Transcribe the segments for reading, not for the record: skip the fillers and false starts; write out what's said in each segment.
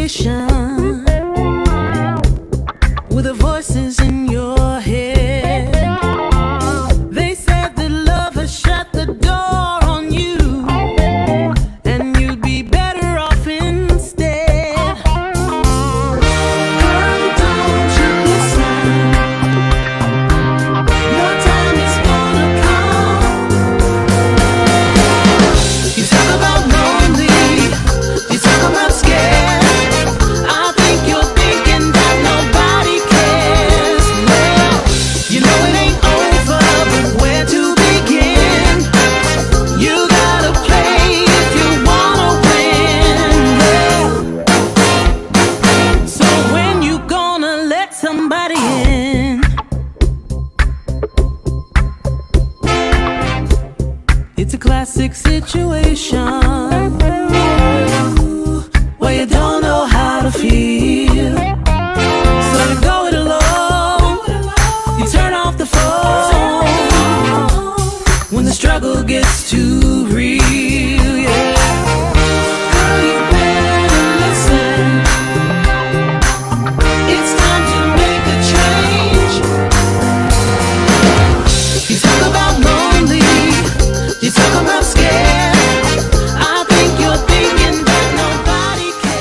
situation with the voices in your head. They said that love has shut the door on you, and you'd be better off instead. Girl, don't you listen? Your time is gonna come. You talk about lonely, you talk about scared. I think you're thinking that nobody cares. Well, you know it ain't over, but where to begin? You gotta play if you wanna win. Yeah. So when you gonna let somebody in? It's a classic situation where you don't know how to feel. So you go it alone, you turn off the phone when the struggle gets too real, yeah. Girl, you better listen. It's time to make a change. You talk about lonely, you talk about scared. I think you're thinking that nobody cares.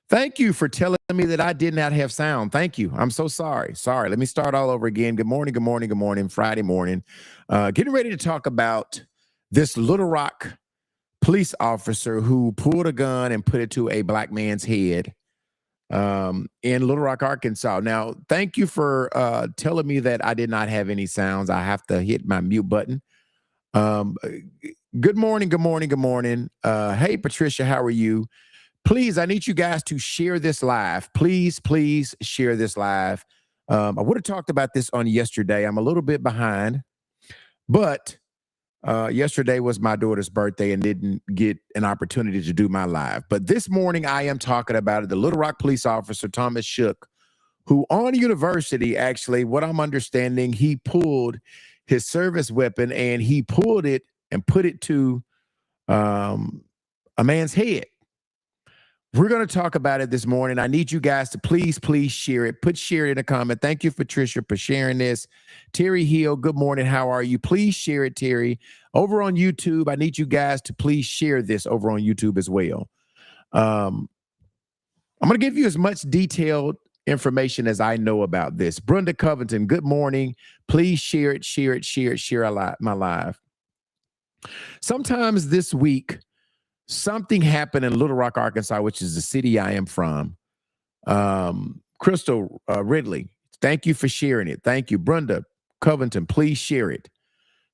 Thank you for telling me that I did not have sound. Thank you. I'm so sorry. Sorry. Let me start all over again. Good morning, good morning, good morning. Friday morning. Getting ready to talk about this Little Rock police officer who pulled a gun and put it to a black man's head in Little Rock, Arkansas. Now, thank you for telling me that I did not have any sounds. I have to hit my mute button. Um, Good morning, good morning, good morning. Hey, Patricia, how are you? Please, I need you guys to share this live. Please, please share this live. I would have talked about this on yesterday. I'm a little bit behind, but yesterday was my daughter's birthday and didn't get an opportunity to do my live. But this morning, I am talking about it. The Little Rock police officer, Thomas Shook, who on university, actually, what I'm understanding, he pulled his service weapon and he pulled it and put it to a man's head. We're going to talk about it this morning. I need you guys to please, please share it. Put share it in a comment. Thank you, Patricia, for sharing this. Terry Hill, good morning. How are you? Please share it, Terry. Over on YouTube, I need you guys to please share this over on YouTube as well. I'm going to give you as much detailed information as I know about this. Brenda Covington, good morning. Please share it, share it, share it, share my live. Sometimes this week, something happened in Little Rock, Arkansas, which is the city I am from. Crystal Ridley, thank you for sharing it. Thank you. Brenda Covington, please share it.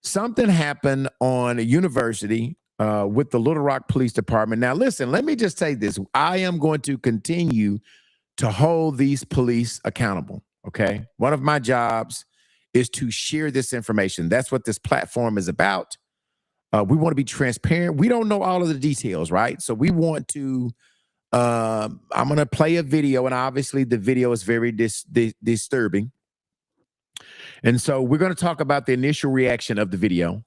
Something happened on a university with the Little Rock Police Department. Now, listen, let me just say this. I am going to continue to hold these police accountable, okay? One of my jobs is to share this information. That's what this platform is about. We want to be transparent. We don't know all of the details, right? So we want to, I'm going to play a video, and obviously the video is very disturbing. And so we're going to talk about the initial reaction of the video.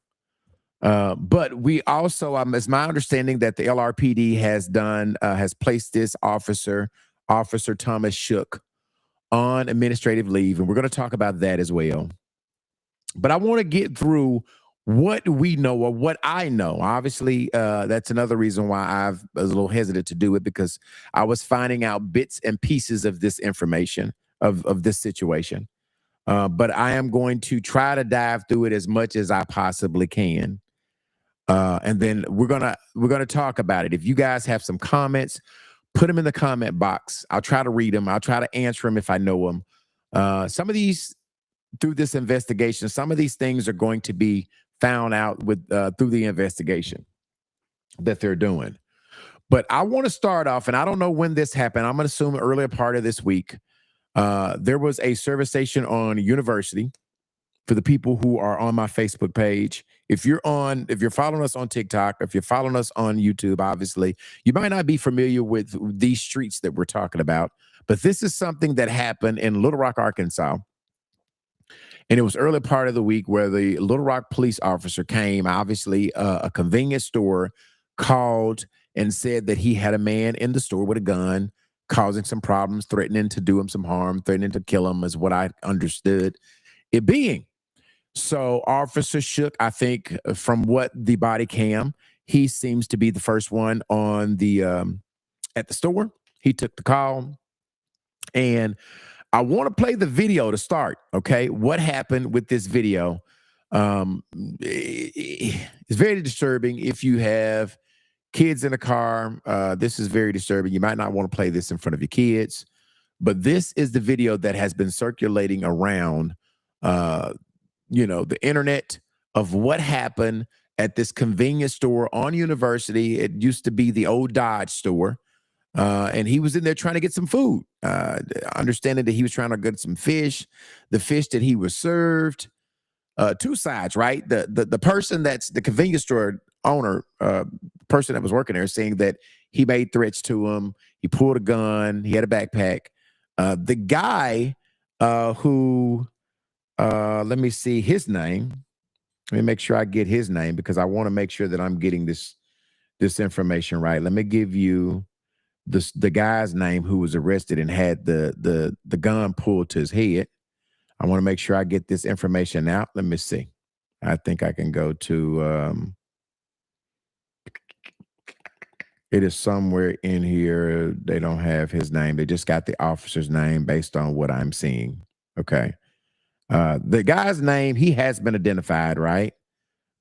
But we also, it's my understanding that the LRPD has placed this officer Thomas Shook, on administrative leave, and we're going to talk about that as well. But I want to get through what we know or what I know. Obviously, that's another reason why I was a little hesitant to do it, because I was finding out bits and pieces of this information of this situation. But I am going to try to dive through it as much as I possibly can. And then we're gonna talk about it. If you guys have some comments, put them in the comment box. I'll try to read them. I'll try to answer them if I know them. Some of these, through this investigation, some of these things are going to be found out with through the investigation that they're doing. But I want to start off, and I don't know when this happened. I'm going to assume earlier part of this week. There was a service station on University. For the people who are on my Facebook page, if you're following us on TikTok, if you're following us on YouTube, obviously, you might not be familiar with these streets that we're talking about, but this is something that happened in Little Rock, Arkansas. And it was early part of the week where the Little Rock police officer came, obviously, a convenience store, called and said that he had a man in the store with a gun, causing some problems, threatening to do him some harm, threatening to kill him, is what I understood it being. So Officer Shook, I think, from what the body cam, he seems to be the first one on the at the store. He took the call, and I want to play the video to start. Okay, what happened with this video? It's very disturbing. If you have kids in a car, this is very disturbing. You might not want to play this in front of your kids, but this is the video that has been circulating around the internet, of what happened at this convenience store on University. It used to be the old Dodge store. And he was in there trying to get some food. Understanding that he was trying to get some fish, the fish that he was served. Two sides, right? The person that's the convenience store owner, person that was working there, saying that he made threats to him. He pulled a gun. He had a backpack. The guy who let me see his name. Let me make sure I get his name, because I want to make sure that I'm getting this information right. Let me give you the guy's name who was arrested and had the gun pulled to his head. I want to make sure I get this information out. Let me see. I think I can go to it is somewhere in here. They don't have his name. They just got the officer's name based on what I'm seeing. Okay. The guy's name, he has been identified, right?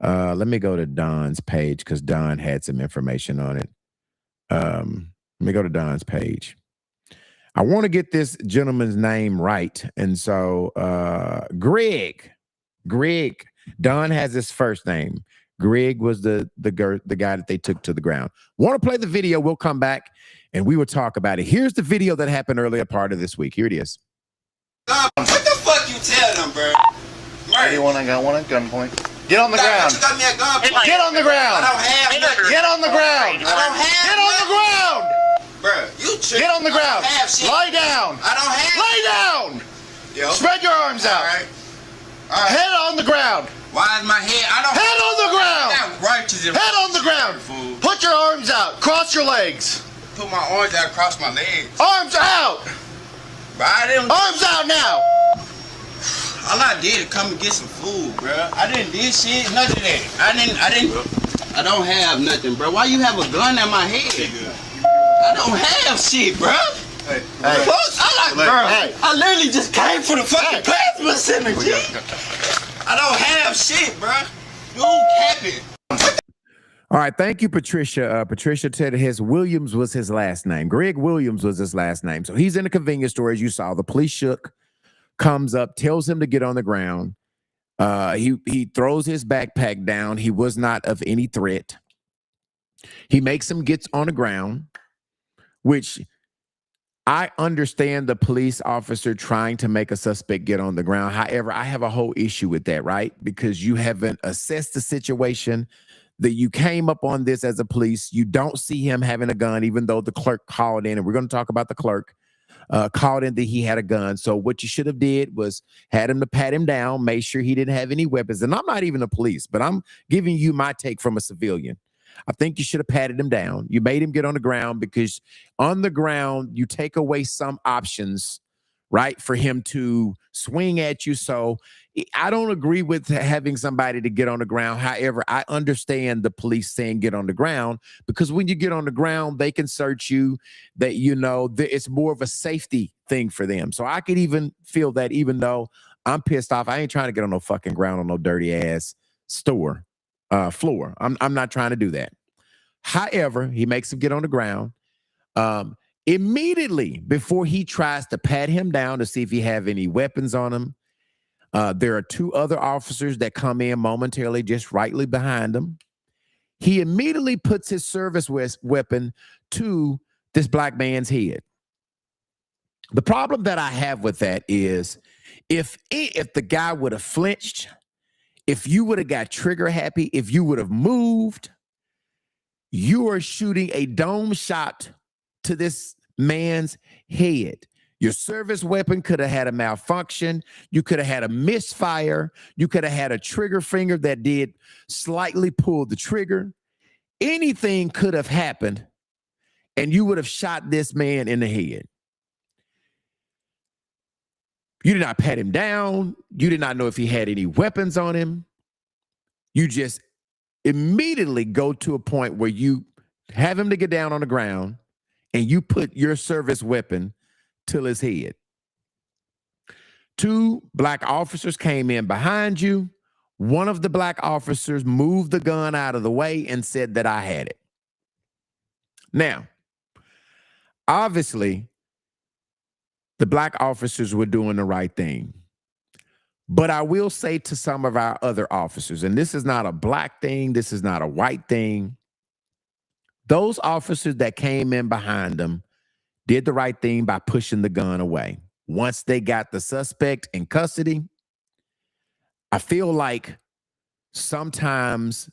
Let me go to Don's page, because Don had some information on it. Let me go to Don's page. I want to get this gentleman's name right. And so Greg, Don has his first name. Greg was the guy that they took to the ground. Want to play the video? We'll come back and we will talk about it. Here's the video that happened earlier part of this week. Here it is. What the fuck you tell them, bro? Right. I got one at gunpoint. Get on the ground. You got me at gunpoint. Get on the ground. I don't have nothing. Get on the ground. I don't have Get on the ground. Bro, you tripping. Get on the ground. I don't have shit. Lie down. I don't have. Lay down. Yo. Spread your arms out. All right. Head on the ground. Why is my head? I don't. Head on the ground. Righteous. Head on the ground. Fool. Put your arms out. Cross your legs. Put my arms out across my legs. Arms out. Bro, I didn't. Arms out now. All I did is come and get some food, bro. I didn't do shit, none of that. I don't have nothing, bro. Why you have a gun at my head? I don't have shit, bro. Hey. I literally just came for the fucking plasma center, G. I don't have shit, bro. You capping. All right, thank you, Patricia. Patricia said Williams was his last name. Greg Williams was his last name. So he's in a convenience store, as you saw. The police shook, comes up, tells him to get on the ground. He throws his backpack down. He was not of any threat. He makes him get on the ground, which I understand the police officer trying to make a suspect get on the ground. However, I have a whole issue with that, right? Because you haven't assessed the situation, that you came up on this as a police. You don't see him having a gun, even though the clerk called in, and we're going to talk about the clerk, called in that he had a gun. So what you should have did was had him to pat him down, make sure he didn't have any weapons. And I'm not even a police, but I'm giving you my take from a civilian. I think you should have patted him down. You made him get on the ground, because on the ground, you take away some options right, for him to swing at you. So I don't agree with having somebody to get on the ground. However, I understand the police saying get on the ground, because when you get on the ground, they can search you. That, it's more of a safety thing for them. So I could even feel that, even though I'm pissed off, I ain't trying to get on no fucking ground on no dirty ass store floor. I'm not trying to do that. However, he makes him get on the ground. Immediately before he tries to pat him down to see if he have any weapons on him, there are two other officers that come in momentarily just rightly behind him. He immediately puts his service weapon to this black man's head. The problem that I have with that is if the guy would have flinched, if you would have got trigger happy, if you would have moved, you are shooting a dome shot to this man's head. Your service weapon could have had a malfunction. You could have had a misfire. You could have had a trigger finger that did slightly pull the trigger. Anything could have happened, and you would have shot this man in the head. You did not pat him down. You did not know if he had any weapons on him. You just immediately go to a point where you have him to get down on the ground, and you put your service weapon to his head. Two black officers came in behind you. One of the black officers moved the gun out of the way and said that I had it. Now, obviously, the black officers were doing the right thing. But I will say to some of our other officers, and this is not a black thing, this is not a white thing, those officers that came in behind them did the right thing by pushing the gun away. Once they got the suspect in custody, I feel like sometimes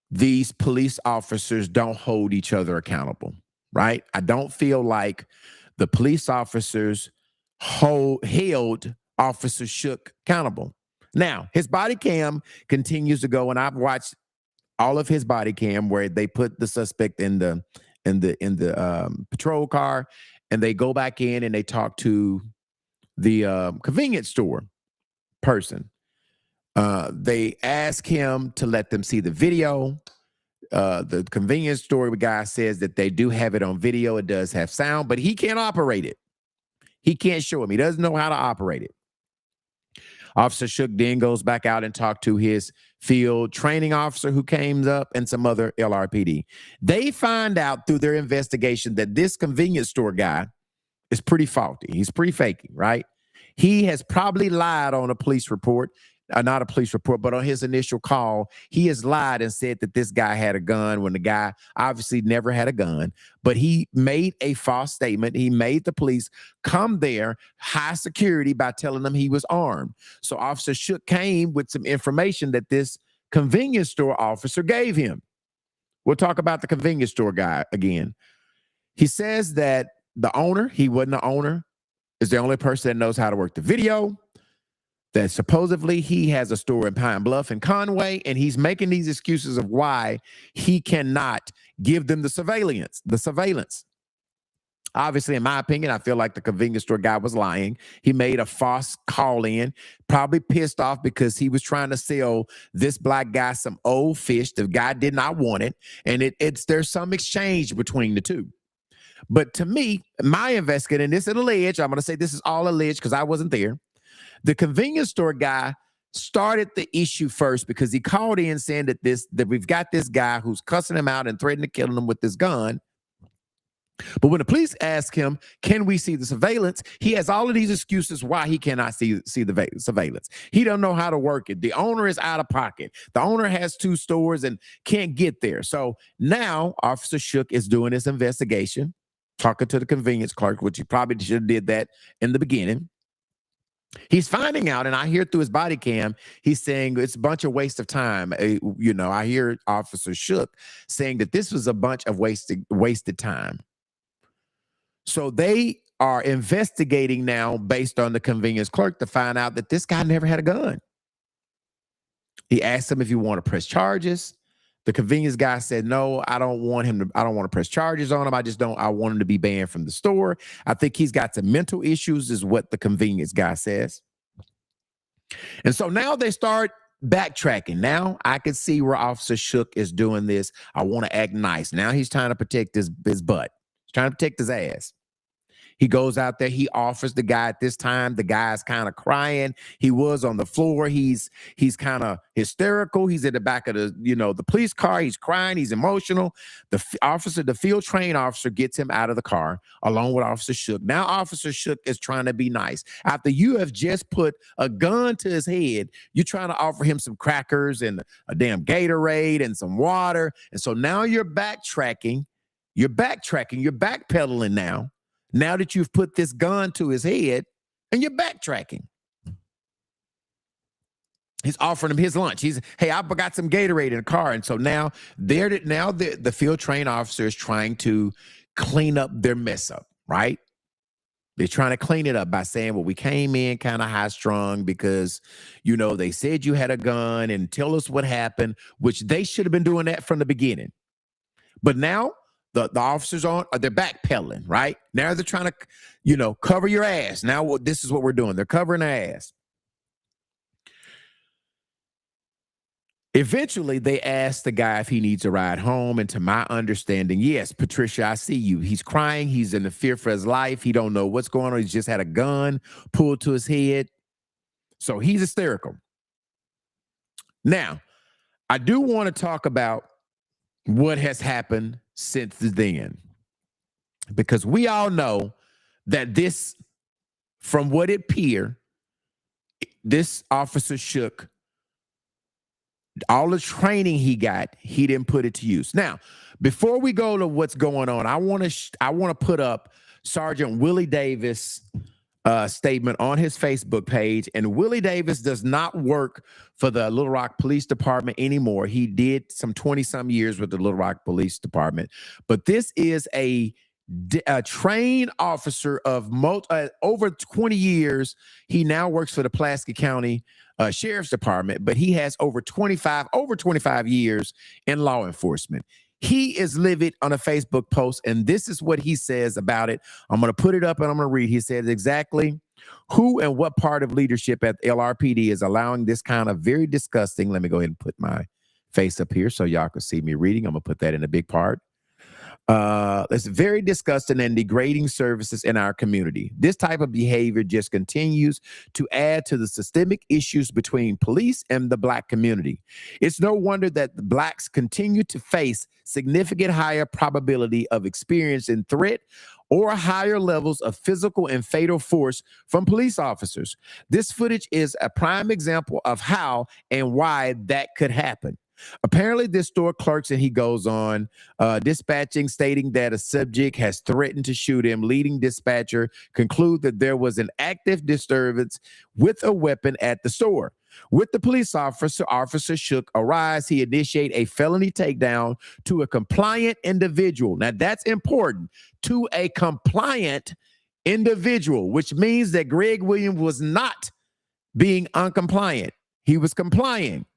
these police officers don't hold each other accountable, right? I don't feel like the police officers held Officer Shook accountable. Now, his body cam continues to go, and I've watched all of his body cam where they put the suspect in the patrol car, and they go back in and they talk to the convenience store person. They ask him to let them see the video. The convenience store guy says that they do have it on video. It does have sound, but he can't operate it. He can't show him. He doesn't know how to operate it. Officer Shook then goes back out and talked to his field training officer who came up and some other LRPD. They find out through their investigation that this convenience store guy is pretty faulty. He's pretty fakey, right? He has probably lied on a police report. Not a police report, but on his initial call, he has lied and said that this guy had a gun when the guy obviously never had a gun. But he made a false statement. He made the police come there, high security, by telling them he was armed. So Officer Shook came with some information that this convenience store officer gave him. We'll talk about the convenience store guy again. He says that the owner, he wasn't the owner, is the only person that knows how to work the video. That supposedly he has a store in Pine Bluff and Conway, and he's making these excuses of why he cannot give them the surveillance. Obviously, in my opinion, I feel like the convenience store guy was lying. He made a false call in, probably pissed off because he was trying to sell this black guy some old fish. The guy did not want it, and there's some exchange between the two. But to me, my investigating, this is alleged, I'm going to say this is all alleged because I wasn't there. The convenience store guy started the issue first because he called in saying that we've got this guy who's cussing him out and threatening to kill him with this gun. But when the police ask him, can we see the surveillance? He has all of these excuses why he cannot see the surveillance. He don't know how to work it. The owner is out of pocket. The owner has two stores and can't get there. So now Officer Shook is doing his investigation, talking to the convenience clerk, which he probably should have did that in the beginning. He's finding out, and I hear through his body cam, he's saying it's a bunch of waste of time. I hear Officer Shook saying that this was a bunch of wasted time. So they are investigating now based on the convenience clerk to find out that this guy never had a gun. He asked him if he wanted to press charges. The convenience guy said, no, I don't want to press charges on him. I want him to be banned from the store. I think he's got some mental issues, is what the convenience guy says. And so now they start backtracking. Now I can see where Officer Shook is doing this. I want to act nice. Now he's trying to protect his butt. He's trying to protect his ass. He goes out there. He offers the guy at this time. The guy's kind of crying. He was on the floor. He's kind of hysterical. He's at the back of the police car. He's crying. He's emotional. The field trained officer gets him out of the car along with Officer Shook. Now Officer Shook is trying to be nice. After you have just put a gun to his head, you're trying to offer him some crackers and a damn Gatorade and some water. And so now you're backtracking. You're backpedaling now. Now that you've put this gun to his head and you're backtracking. He's offering him his lunch. Hey, I got some Gatorade in the car. And so now the field trained officer is trying to clean up their mess up, right? They're trying to clean it up by saying, well, we came in kind of high strung because, they said you had a gun and tell us what happened, which they should have been doing that from the beginning. But now, the officers they're backpedaling, right? Now they're trying to, cover your ass. Now this is what we're doing. They're covering their ass. Eventually, they ask the guy if he needs a ride home. And to my understanding, yes, Patricia, I see you. He's crying. He's in the fear for his life. He don't know what's going on. He's just had a gun pulled to his head. So he's hysterical. Now, I do want to talk about what has happened since then, because we all know that this, from what it appeared, this Officer Shook, all the training he got, he didn't put it to use. Now, before we go to what's going on, I want to put up Sergeant Willie Davis' statement on his Facebook page. And Willie Davis does not work for the Little Rock Police Department anymore. He did some 20-some years with the Little Rock Police Department. But this is a trained officer of over 20 years. He now works for the Pulaski County Sheriff's Department, but he has over 25 years in law enforcement. He is livid on a Facebook post, and this is what he says about it. I'm going to put it up and I'm going to read. He says exactly who and what part of leadership at LRPD is allowing this kind of very disgusting. Let me go ahead and put my face up here so y'all can see me reading. I'm going to put that in a big part. It's very disgusting and degrading services in our community. This type of behavior just continues to add to the systemic issues between police and the Black community. It's no wonder that the Blacks continue to face significant higher probability of experiencing threat or higher levels of physical and fatal force from police officers. This footage is a prime example of how and why that could happen. Apparently, this store clerks, and he goes on, dispatching, stating that a subject has threatened to shoot him. Leading dispatcher conclude that there was an active disturbance with a weapon at the store. With the police officer, Officer Shook arrives. He initiate a felony takedown to a compliant individual. Now, that's important. To a compliant individual, which means that Greg Williams was not being uncompliant. He was complying.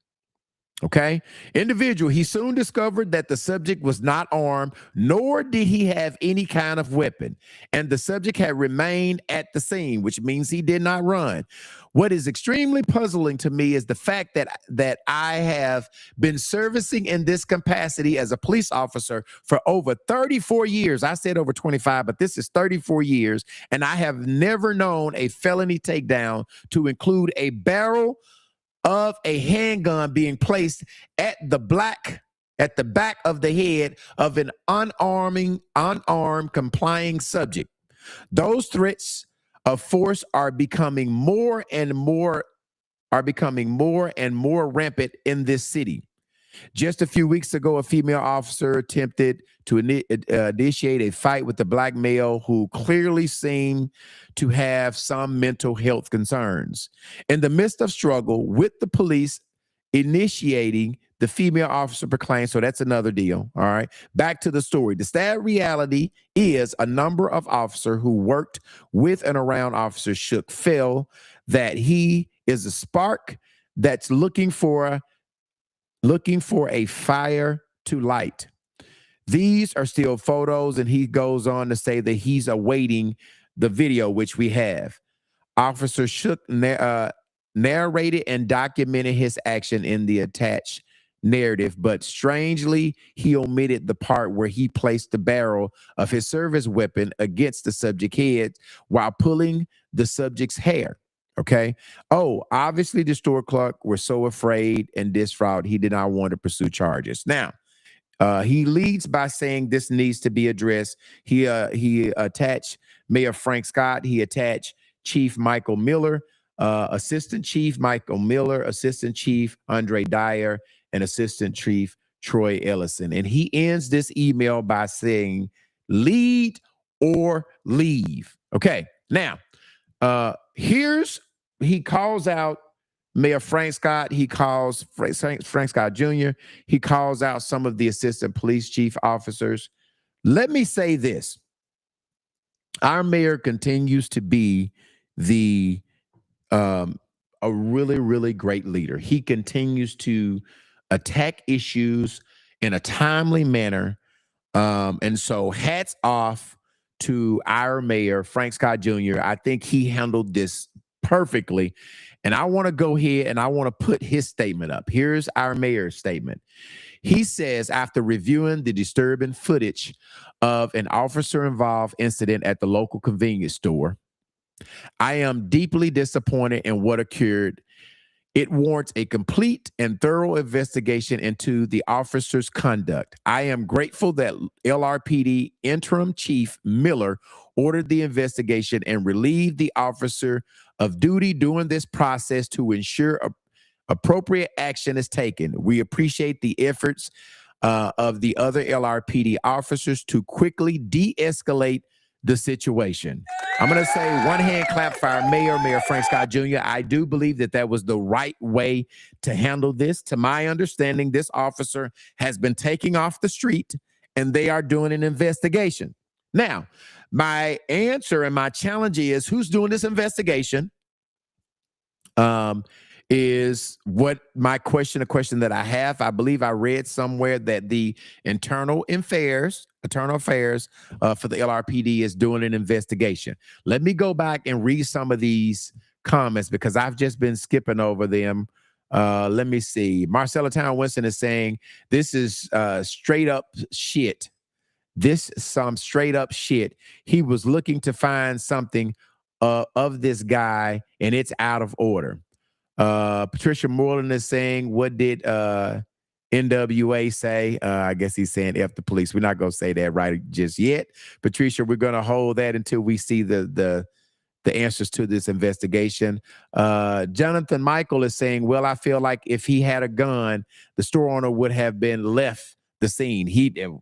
Okay. Individual. He soon discovered that the subject was not armed, nor did he have any kind of weapon. And the subject had remained at the scene, which means he did not run. What is extremely puzzling to me is the fact that I have been servicing in this capacity as a police officer for over 34 years. I said over 25, but this is 34 years. And I have never known a felony takedown to include a barrel of a handgun being placed at the back of the head of an unarmed, complying subject. Those threats of force are becoming more and more rampant in this city. Just a few weeks ago, a female officer attempted to initiate a fight with a Black male who clearly seemed to have some mental health concerns. In the midst of struggle with the police initiating, the female officer proclaimed, so that's another deal, all right? Back to the story. The sad reality is a number of officers who worked with and around Officer Shook feel that he is a spark that's looking for looking for a fire to light. These are still photos, and he goes on to say that he's awaiting the video, which we have. Officer Shook narrated and documented his action in the attached narrative, but strangely, he omitted the part where he placed the barrel of his service weapon against the subject's head while pulling the subject's hair. Okay. Oh, obviously, the store clerk was so afraid and distraught, he did not want to pursue charges. Now, he leads by saying this needs to be addressed. He attached Mayor Frank Scott. He attached Chief Michael Miller, Assistant Chief Michael Miller, Assistant Chief Andre Dyer, and Assistant Chief Troy Ellison. And he ends this email by saying, lead or leave. Okay. Now, he calls out Mayor Frank Scott. He calls Frank Scott Jr. He calls out some of the assistant police chief officers. Let me say this. Our mayor continues to be a really, really great leader. He continues to attack issues in a timely manner. And so hats off to our mayor, Frank Scott Jr. I think he handled this perfectly. And I want to go here and I want to put his statement up. Here's our mayor's statement. He says, after reviewing the disturbing footage of an officer-involved incident at the local convenience store, I am deeply disappointed in what occurred. It warrants a complete and thorough investigation into the officer's conduct. I am grateful that LRPD Interim Chief Miller ordered the investigation and relieved the officer of duty during this process to ensure appropriate action is taken. We appreciate the efforts of the other LRPD officers to quickly de-escalate the situation. I'm going to say one hand clap for our Mayor Frank Scott Jr. I do believe that that was the right way to handle this. To my understanding, this officer has been taken off the street and they are doing an investigation. Now, my answer and my challenge is, who's doing this investigation? Is what my question, a question that I have. I believe I read somewhere that the internal affairs for the LRPD is doing an investigation. Let me go back and read some of these comments because I've just been skipping over them. Let me see. Marcella Town Winston is saying, this is straight up shit. This is some straight up shit. He was looking to find something of this guy and it's out of order. Patricia Moreland is saying, what did NWA say? I guess he's saying F the police. We're not going to say that right just yet. Patricia, we're going to hold that until we see the answers to this investigation. Jonathan Michael is saying, well, I feel like if he had a gun, the store owner would have been left the scene.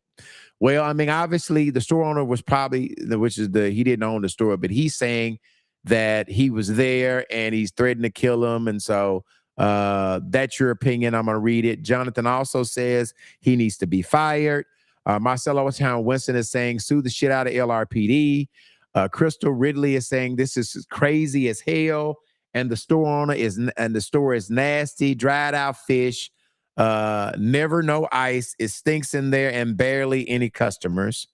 Well, I mean, obviously the store owner was probably, he didn't own the store, but he's saying that he was there and he's threatened to kill him. And so that's your opinion. I'm going to read it. Jonathan also says he needs to be fired. Marcelo Town Winston is saying, sue the shit out of LRPD. Crystal Ridley is saying this is crazy as hell. And the store is nasty, dried out fish, never no ice. It stinks in there and barely any customers.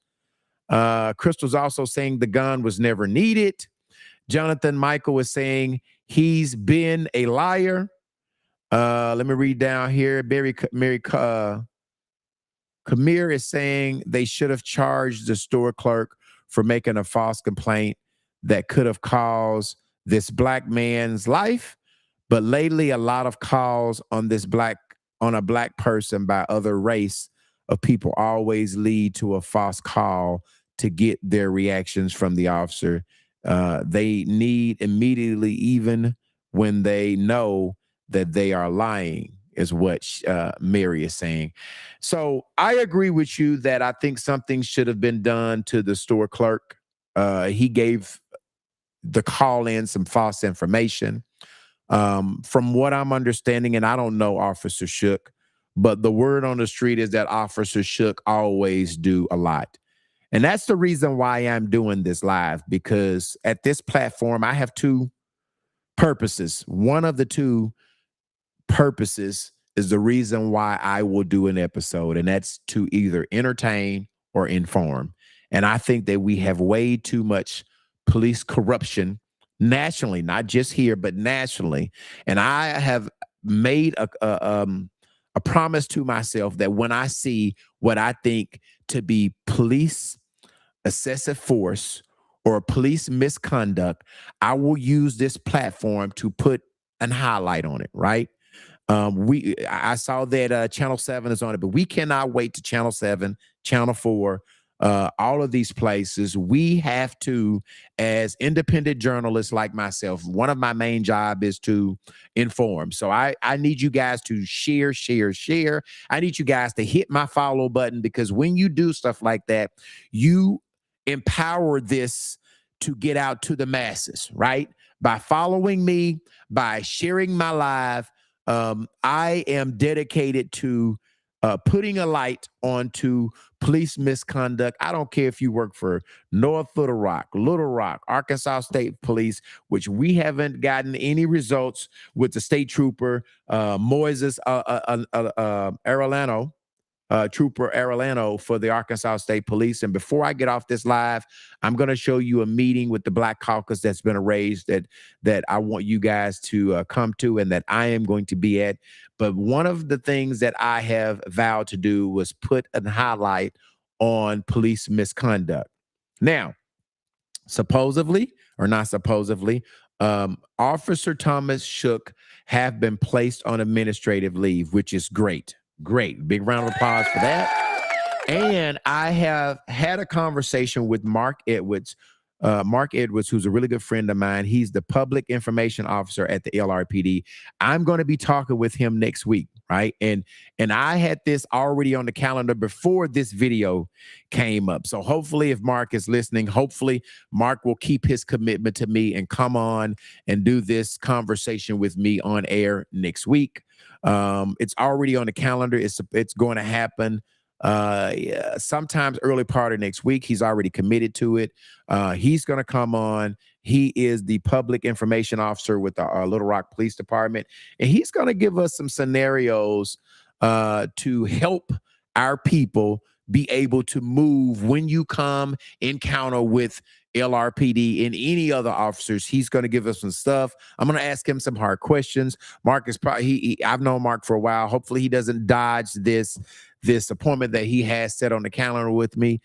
Crystal's also saying the gun was never needed. Jonathan Michael is saying he's been a liar. Let me read down here. Mary Kamir is saying they should have charged the store clerk for making a false complaint that could have caused this black man's life. But lately, a lot of calls on a black person by other race of people always lead to a false call to get their reactions from the officer. They need immediately, even when they know that they are lying, is what Mary is saying. So I agree with you that I think something should have been done to the store clerk. He gave the call in some false information. From what I'm understanding, and I don't know Officer Shook, but the word on the street is that Officer Shook always do a lot. And that's the reason why I'm doing this live, because at this platform, I have two purposes. One of the two purposes is the reason why I will do an episode, and that's to either entertain or inform. And I think that we have way too much police corruption nationally, not just here, but nationally. And I have made a promise to myself that when I see what I think to be police excessive force or police misconduct, I will use this platform to put an highlight on it, right? I saw that Channel 7 is on it, but we cannot wait to Channel 7, Channel 4, all of these places. We have to, as independent journalists like myself, one of my main job is to inform. So I need you guys to share, share, share. I need you guys to hit my follow button, because when you do stuff like that, you empower this to get out to the masses, right? By following me, by sharing my live, I am dedicated to putting a light onto police misconduct. I don't care if you work for North Little Rock, Arkansas State Police, which we haven't gotten any results with the state trooper, Moises Arellano, Trooper Arellano for the Arkansas State Police. And before I get off this live, I'm going to show you a meeting with the Black Caucus that's been arranged that I want you guys to come to, and that I am going to be at. But one of the things that I have vowed to do was put a highlight on police misconduct. Now, supposedly or not supposedly, Officer Thomas Shook have been placed on administrative leave, which is great. Great. Big round of applause for that. And I have had a conversation with Mark Edwards. Mark Edwards, who's a really good friend of mine. He's the public information officer at the LRPD. I'm going to be talking with him next week, right? And I had this already on the calendar before this video came up. So hopefully, if Mark is listening, hopefully Mark will keep his commitment to me and come on and do this conversation with me on air next week. It's already on the calendar. It's going to happen sometimes early part of next week. He's already committed to it. He's going to come on. He is the public information officer with the Little Rock Police Department, and he's going to give us some scenarios to help our people be able to move when you come encounter with LRPD and any other officers. He's going to give us some stuff. I'm going to ask him some hard questions. Mark is probably, I've known Mark for a while. Hopefully he doesn't dodge this appointment that he has set on the calendar with me,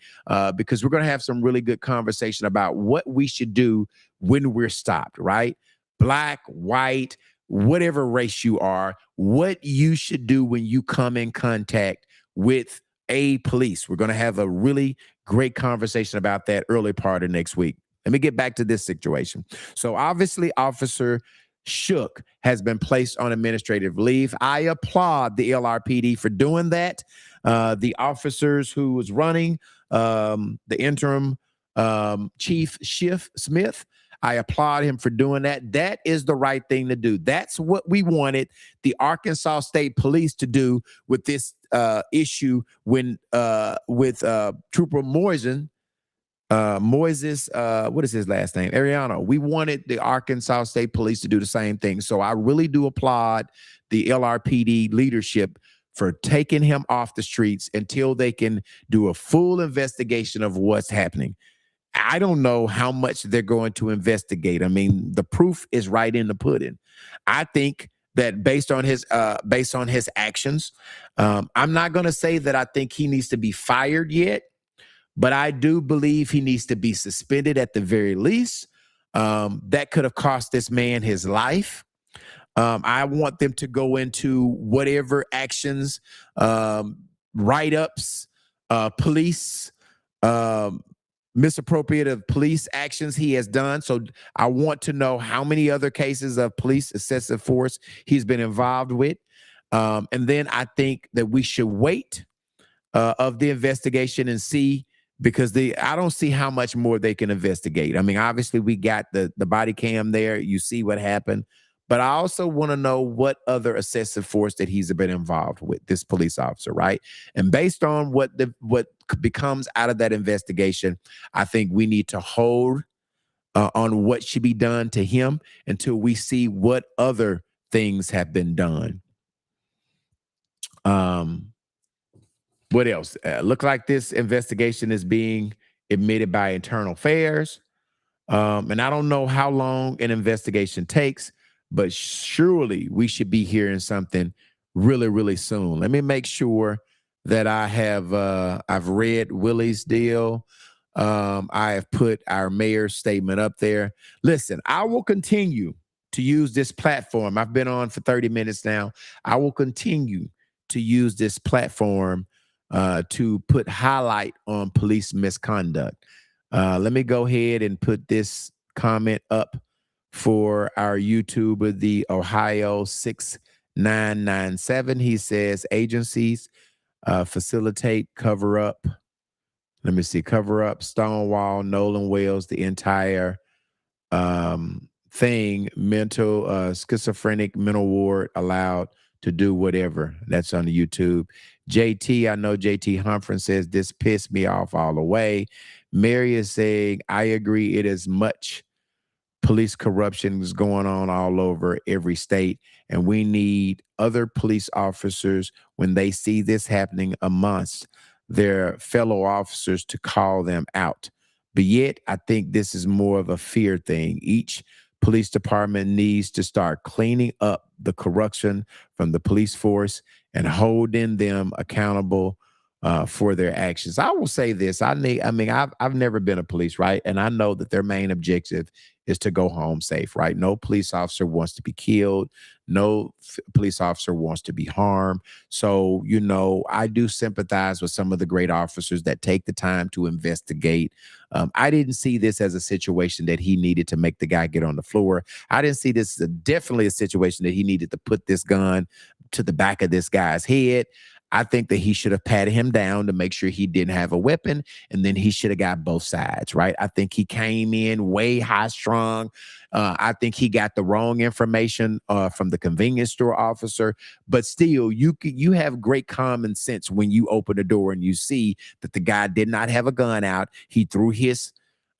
because we're going to have some really good conversation about what we should do when we're stopped, right? Black, white, whatever race you are, what you should do when you come in contact with a police. We're going to have a really great conversation about that early part of next week. Let me get back to this situation. So obviously, Officer Shook has been placed on administrative leave. I applaud the LRPD for doing that. The officers who was running, the interim Chief Schiff Smith, I applaud him for doing that. That is the right thing to do. That's what we wanted the Arkansas State Police to do with this issue when with Trooper Moises, what is his last name? Ariano. We wanted the Arkansas State Police to do the same thing. So I really do applaud the LRPD leadership for taking him off the streets until they can do a full investigation of what's happening. I don't know how much they're going to investigate. I mean, the proof is right in the pudding. I think that based on his actions, I'm not going to say that I think he needs to be fired yet, but I do believe he needs to be suspended at the very least. That could have cost this man his life. I want them to go into whatever actions, write-ups, police, misappropriative police actions he has done. So I want to know how many other cases of police excessive force he's been involved with. And then I think that we should wait of the investigation and see, because I don't see how much more they can investigate. I mean, obviously we got the body cam there. You see what happened. But I also want to know what other excessive force that he's been involved with, this police officer, right? And based on what becomes out of that investigation, I think we need to hold on what should be done to him until we see what other things have been done. What else? Look like this investigation is being admitted by Internal Affairs. And I don't know how long an investigation takes, but surely we should be hearing something really, really soon. Let me make sure that I've read Willie's deal. I have put our mayor's statement up there. Listen, I will continue to use this platform. I've been on for 30 minutes now. I will continue to use this platform to put highlight on police misconduct. Let me go ahead and put this comment up for our YouTuber, the Ohio 6997. He says agencies facilitate cover up. Let me see, cover up, Stonewall, Nolan Wells, the entire thing, mental schizophrenic mental ward allowed to do whatever. That's on the YouTube. JT, I know JT Humphrey says this pissed me off all the way. Mary is saying, I agree, it is much police corruption is going on all over every state, and we need other police officers when they see this happening amongst their fellow officers to call them out. But yet, I think this is more of a fear thing. Each police department needs to start cleaning up the corruption from the police force and holding them accountable for their actions. I will say this: I've never been a police, right? And I know that their main objective is to go home safe, right? No police officer wants to be killed. No police officer wants to be harmed. So, you know, I do sympathize with some of the great officers that take the time to investigate. I didn't see this as a situation that he needed to make the guy get on the floor. I didn't see this as definitely a situation that he needed to put this gun to the back of this guy's head. I think that he should have patted him down to make sure he didn't have a weapon, and then he should have got both sides, right? I think he came in way high strung. I think he got the wrong information from the convenience store officer, but still, you have great common sense when you open the door and you see that the guy did not have a gun out. He threw his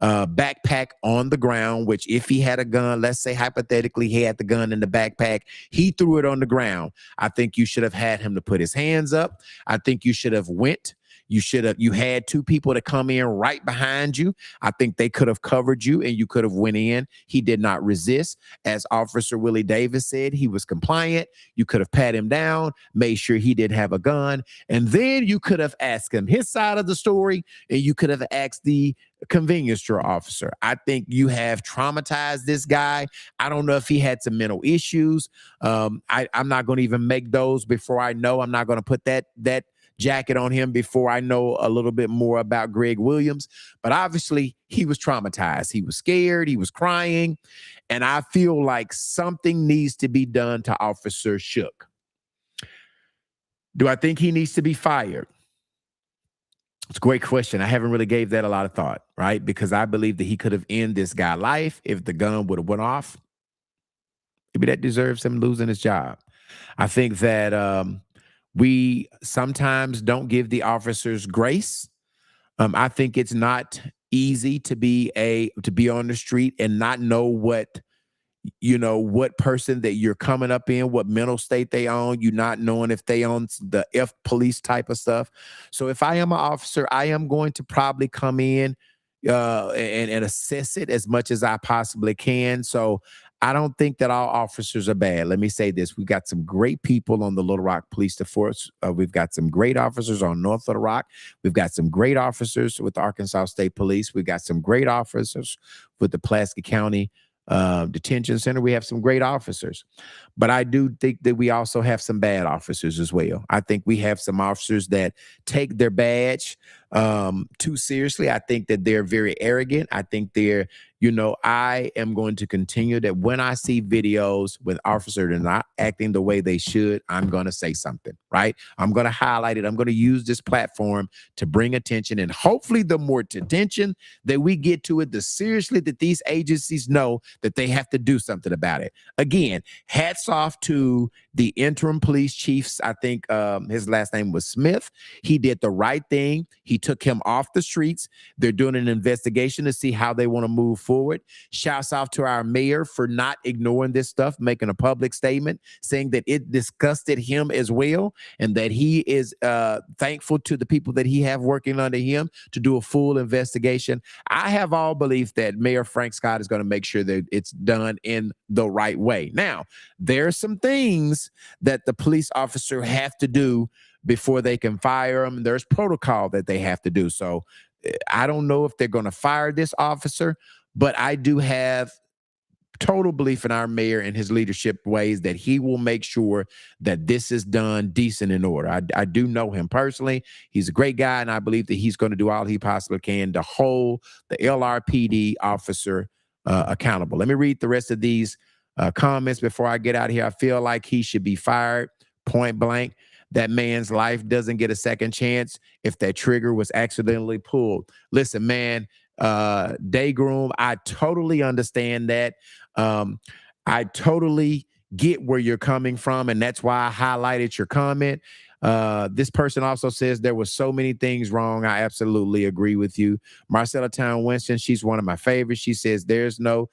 backpack on the ground, which if he had a gun, let's say hypothetically he had the gun in the backpack, he threw it on the ground. I think you should have had him to put his hands up. I think you should have went. You had two people to come in right behind you. I think they could have covered you and you could have went in. He did not resist. As Officer Willie Davis said, he was compliant. You could have pat him down, made sure he didn't have a gun, and then you could have asked him his side of the story, and you could have asked the convenience store officer. I think you have traumatized this guy. I don't know if he had some mental issues. I'm not going to even make those before I know. I'm not going to put that jacket on him before I know a little bit more about Greg Williams. But obviously, he was traumatized. He was scared. He was crying. And I feel like something needs to be done to Officer Shook. Do I think he needs to be fired? It's a great question. I haven't really gave that a lot of thought, right? Because I believe that he could have ended this guy's life if the gun would have went off. Maybe that deserves him losing his job. I think that we sometimes don't give the officers grace. I think it's not easy to be on the street and not know what person that you're coming up in, what mental state they on, you not knowing if they on the F police type of stuff. So if I am an officer, I am going to probably come in and assess it as much as I possibly can. So I don't think that all officers are bad. Let me say this. We've got some great people on the Little Rock Police Force. We've got some great officers on North Little Rock. We've got some great officers with the Arkansas State Police. We've got some great officers with the Pulaski County Detention Center. We have some great officers. But I do think that we also have some bad officers as well. I think we have some officers that take their badge too seriously. I think that they're very arrogant. I think they're, I am going to continue that when I see videos with officers that are not acting the way they should, I'm going to say something, right? I'm going to highlight it. I'm going to use this platform to bring attention. And hopefully the more attention that we get to it, the seriously that these agencies know that they have to do something about it. Again, hats off to the interim police chiefs. I think his last name was Smith. He did the right thing. He took him off the streets. They're doing an investigation to see how they want to move forward. forward. Shouts out to our mayor for not ignoring this stuff, making a public statement saying that it disgusted him as well, and that he is thankful to the people that he have working under him to do a full investigation. I have all belief that Mayor Frank Scott is going to make sure that it's done in the right way. Now, there are some things that the police officer have to do before they can fire him. There's protocol that they have to do. So I don't know if they're going to fire this officer, but I do have total belief in our mayor and his leadership ways that he will make sure that this is done decent in order. I do know him personally. He's a great guy, and I believe that he's going to do all he possibly can to hold the LRPD officer accountable. Let me read the rest of these comments before I get out of here. I feel like he should be fired, point blank. That man's life doesn't get a second chance if that trigger was accidentally pulled. Listen, man, Daygroom, I totally understand that. I totally get where you're coming from, and that's why I highlighted your comment. This person also says there was so many things wrong. I absolutely agree with you. Marcella Town Winston, she's one of my favorites. She says there's no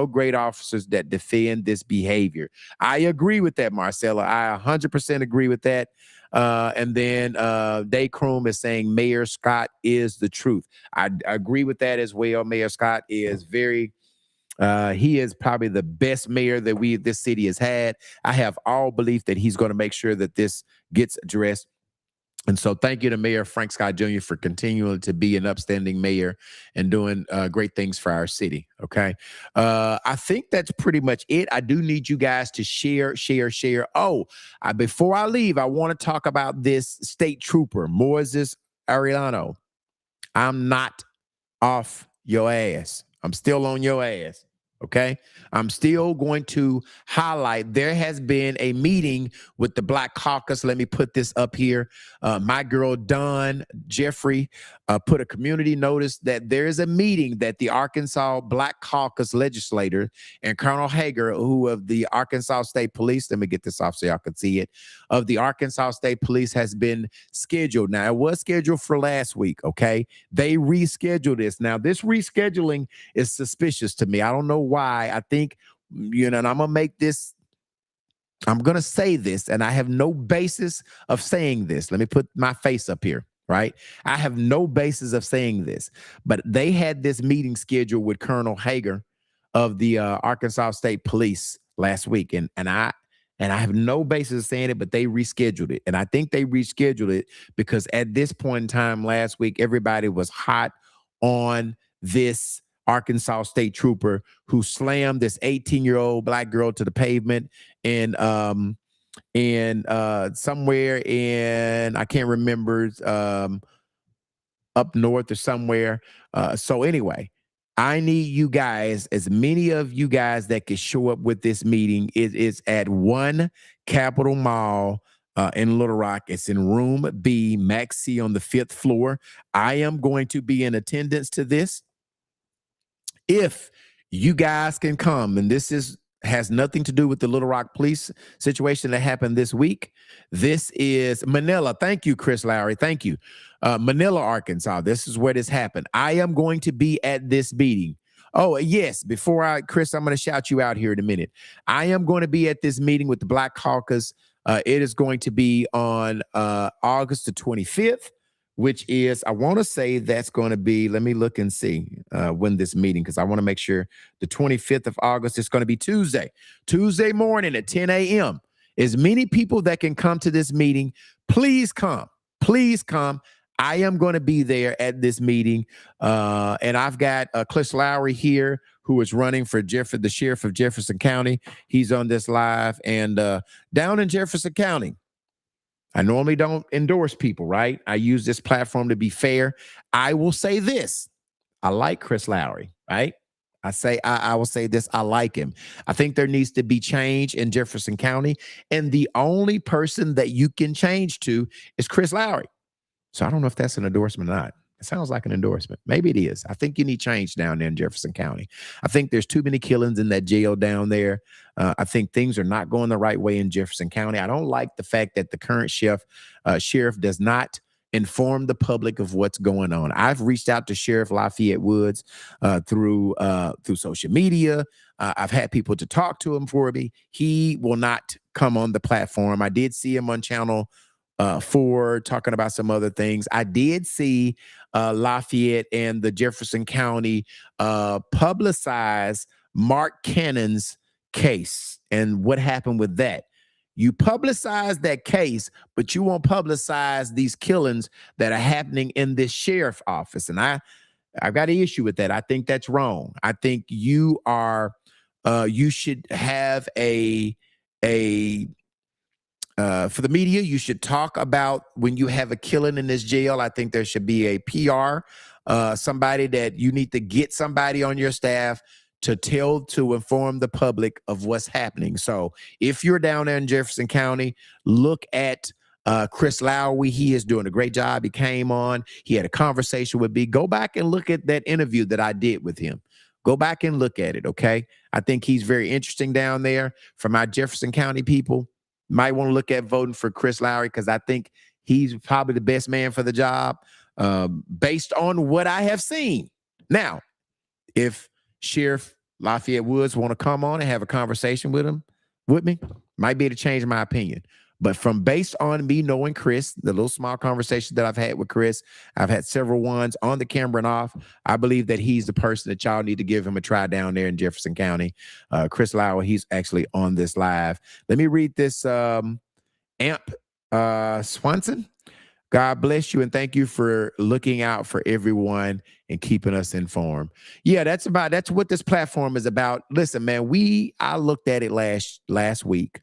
great officers that defend this behavior. I agree with that, Marcella. I 100% agree with that. And then Day Kroom is saying Mayor Scott is the truth. I agree with that as well. Mayor Scott is he is probably the best mayor that this city has had. I have all belief that he's going to make sure that this gets addressed. And so thank you to Mayor Frank Scott Jr. for continuing to be an upstanding mayor and doing great things for our city. Okay. I think that's pretty much it. I do need you guys to share. Oh, before I leave, I want to talk about this state trooper, Moses Arellano. I'm not off your ass. I'm still on your ass. Okay. I'm still going to highlight there has been a meeting with the Black Caucus. Let me put this up here. My girl, Dawn Jeffrey, put a community notice that there is a meeting that the Arkansas Black Caucus legislator and Colonel Hager, who of the Arkansas State Police, let me get this off so y'all can see it, of the Arkansas State Police has been scheduled. Now, it was scheduled for last week, okay? They rescheduled this. Now, this rescheduling is suspicious to me. I don't know why. I think, and I'm going to say this, and I have no basis of saying this. Let me put my face up here, right? I have no basis of saying this, but they had this meeting scheduled with Colonel Hager of the Arkansas State Police last week. And I have no basis of saying it, but they rescheduled it. And I think they rescheduled it because at this point in time last week, everybody was hot on this Arkansas State trooper who slammed this 18-year-old Black girl to the pavement and somewhere in, I can't remember, up north or somewhere. So anyway, I need you guys, as many of you guys that can show up with this meeting. It is at One Capitol Mall in Little Rock. It's in room B, Max C on the 5th floor. I am going to be in attendance to this. If you guys can come, and this has nothing to do with the Little Rock police situation that happened this week. This is Manila. Thank you, Chris Lowry. Thank you. Manila, Arkansas. This is where this happened. I am going to be at this meeting. Oh, yes. Chris, I'm going to shout you out here in a minute. I am going to be at this meeting with the Black Caucus. It is going to be on August the 25th. Which is, I want to say that's going to be, let me look and see when this meeting, because I want to make sure the 25th of August is going to be Tuesday morning at 10 a.m. As many people that can come to this meeting, please come. Please come. I am going to be there at this meeting. And I've got Chris Lowry here, who is running for the sheriff of Jefferson County. He's on this live. And down in Jefferson County, I normally don't endorse people, right? I use this platform to be fair. I will say this. I like Chris Lowry, right? I will say this. I like him. I think there needs to be change in Jefferson County. And the only person that you can change to is Chris Lowry. So I don't know if that's an endorsement or not. It sounds like an endorsement. Maybe it is. I think you need change down there in Jefferson County. I think there's too many killings in that jail down there. I think things are not going the right way in Jefferson County. I don't like the fact that the current sheriff does not inform the public of what's going on. I've reached out to Sheriff Lafayette Woods through social media. I've had people to talk to him for me. He will not come on the platform. I did see him on channel 4 talking about some other things. I did see Lafayette and the Jefferson County publicize Mark Cannon's case and what happened with that. You publicize that case, but you won't publicize these killings that are happening in this sheriff office. And I've got an issue with that. I think that's wrong. I think you should have for the media, you should talk about when you have a killing in this jail. I think there should be a PR, somebody that you need to get somebody on your staff to inform the public of what's happening. So if you're down there in Jefferson County, look at Chris Lowry. He is doing a great job. He came on. He had a conversation with me. Go back and look at that interview that I did with him. Go back and look at it, okay? I think he's very interesting down there. For my Jefferson County people, might want to look at voting for Chris Lowry because I think he's probably the best man for the job based on what I have seen. Now, if Sheriff Lafayette Woods want to come on and have a conversation with me, might be able to change my opinion. But from based on me knowing Chris, the little small conversation that I've had with Chris, I've had several ones on the camera and off. I believe that he's the person that y'all need to give him a try down there in Jefferson County. Chris Lowry, he's actually on this live. Let me read this. Amp Swanson. God bless you and thank you for looking out for everyone and keeping us informed. Yeah, that's what this platform is about. Listen, man, I looked at it last week,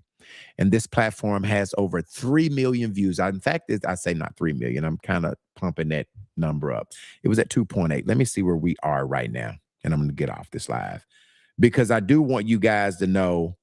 and this platform has over 3 million views. In fact, I say not 3 million. I'm kind of pumping that number up. It was at 2.8. Let me see where we are right now, and I'm going to get off this live because I do want you guys to know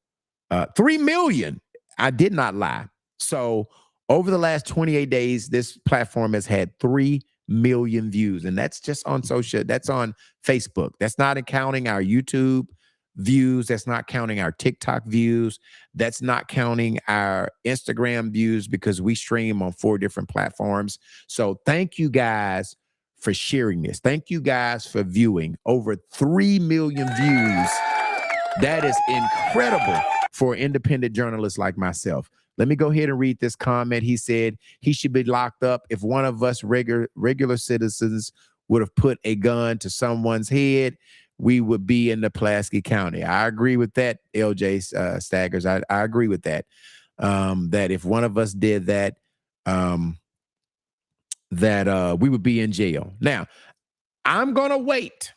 3 million. I did not lie. So over the last 28 days, this platform has had 3 million views. And that's just on social. That's on Facebook. That's not counting our YouTube views. That's not counting our TikTok views. That's not counting our Instagram views because we stream on 4 different platforms. So thank you guys for sharing this. Thank you guys for viewing. Over 3 million views. That is incredible for independent journalists like myself. Let me go ahead and read this comment. He said he should be locked up. If one of us regular citizens would have put a gun to someone's head, we would be in the Pulaski County. I agree with that, LJ Staggers. I agree with that. That if one of us did that, we would be in jail. Now, I'm going to wait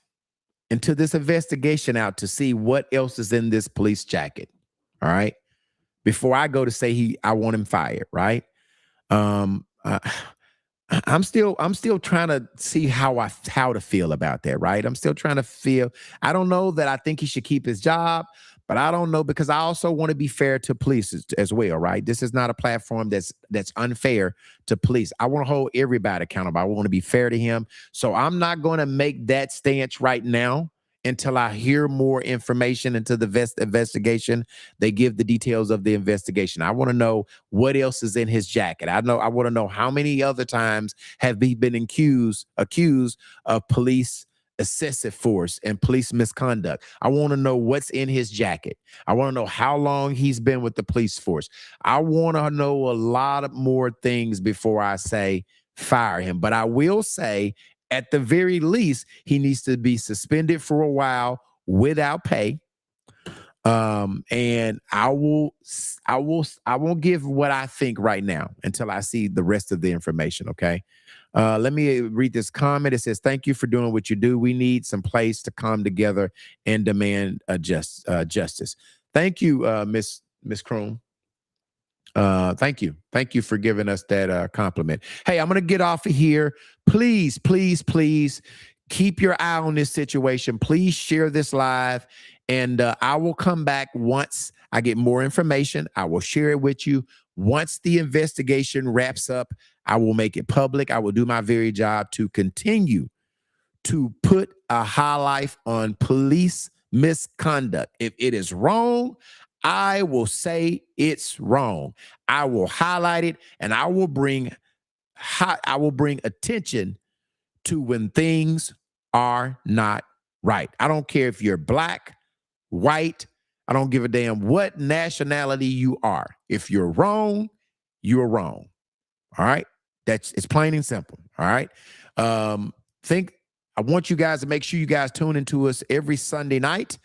until this investigation out to see what else is in this police jacket. All right. Before I go to say I want him fired, right? I'm still trying to see how to feel about that, right? I'm still trying to feel. I don't know that I think he should keep his job, but I don't know because I also want to be fair to police as well, right? This is not a platform that's unfair to police. I want to hold everybody accountable. I want to be fair to him. So I'm not going to make that stance right now until I hear more information into the investigation. They give the details of the investigation. I want to know what else is in his jacket. I want to know how many other times have he been accused of police excessive force and police misconduct. I want to know what's in his jacket. I want to know how long he's been with the police force. I want to know a lot of more things before I say fire him. But I will say, at the very least, he needs to be suspended for a while without pay. And I won't give what I think right now until I see the rest of the information. Okay. Let me read this comment. It says, "Thank you for doing what you do. We need some place to come together and demand justice." Thank you, Miss Kroom. Thank you for giving us that compliment. Hey, I'm gonna get off of here. Please keep your eye on this situation. Please share this live, and I will come back once I get more information. I will share it with you. Once the investigation wraps up, I will make it public. I will do my very job to continue to put a highlight on police misconduct. If it is wrong, I will say it's wrong. I will highlight it, and I will bring I will bring attention to when things are not right. I don't care if you're black, white, I don't give a damn what nationality you are. If you're wrong, you're wrong. All right. It's plain and simple. All right. I want you guys to make sure you guys tune into us every Sunday night.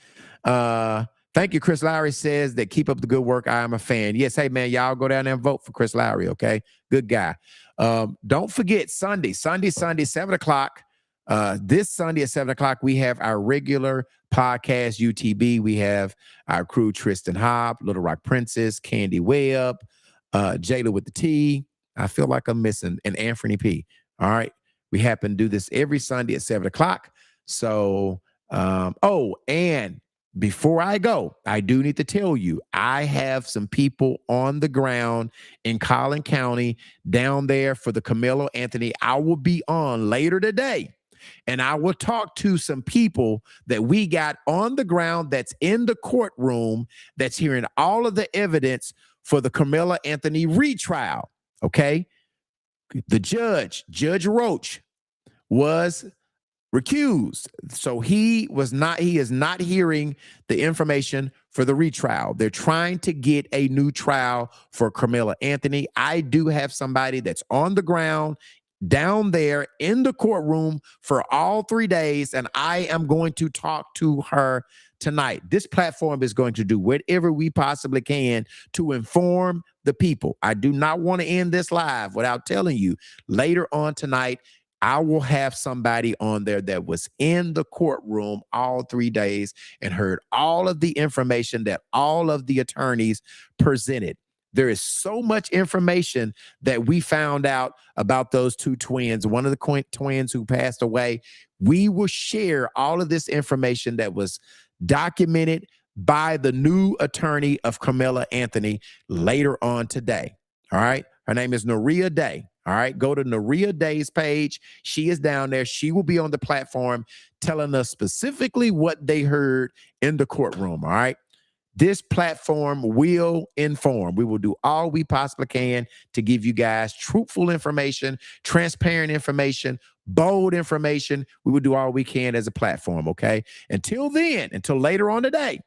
Thank you. Chris Lowry says that keep up the good work. I am a fan. Yes. Hey man, y'all go down there and vote for Chris Lowry. Okay. Good guy. Don't forget Sunday, 7 o'clock. This Sunday at 7 o'clock, we have our regular podcast, UTB. We have our crew, Tristan Hobb, Little Rock Princess, Candy Webb, Jayla with the T. I feel like I'm missing, and Anthony P. All right. We happen to do this every Sunday at 7 o'clock. So, and before I go, I do need to tell you, I have some people on the ground in Collin County down there for the Camilo Anthony. I will be on later today, and I will talk to some people that we got on the ground that's in the courtroom that's hearing all of the evidence for the Camilo Anthony retrial. Okay. The Judge Roach, was recused. So he is not hearing the information for the retrial. They're trying to get a new trial for Camilo Anthony. I do have somebody that's on the ground down there in the courtroom for all 3 days, and I am going to talk to her tonight. This platform is going to do whatever we possibly can to inform the people. I do not want to end this live without telling you later on tonight, I will have somebody on there that was in the courtroom all 3 days and heard all of the information that all of the attorneys presented. There is so much information that we found out about those two twins, one of the twins who passed away. We will share all of this information that was documented by the new attorney of Camilo Anthony later on today. All right. Her name is Naria Day. All right. Go to Naria Day's page. She is down there. She will be on the platform telling us specifically what they heard in the courtroom. All right. This platform will inform. We will do all we possibly can to give you guys truthful information, transparent information, bold information. We will do all we can as a platform, okay? Until then, until later on today,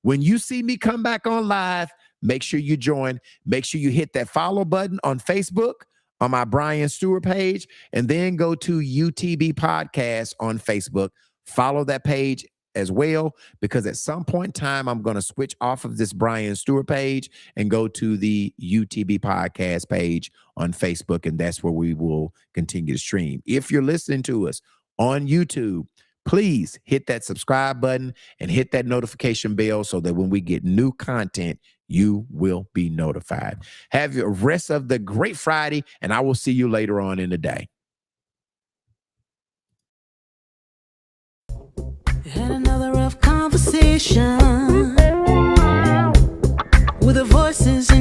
when you see me come back on live, make sure you join. Make sure you hit that follow button on Facebook on my Brian Stewart page, and then go to UTB Podcast on Facebook. Follow that page as well, because at some point in time, I'm going to switch off of this Brian Stewart page and go to the UTB Podcast page on Facebook, and that's where we will continue to stream. If you're listening to us on YouTube, please hit that subscribe button and hit that notification bell so that when we get new content, you will be notified. Have your rest of the great Friday, and I will see you later on in the day. Had another rough conversation with the voices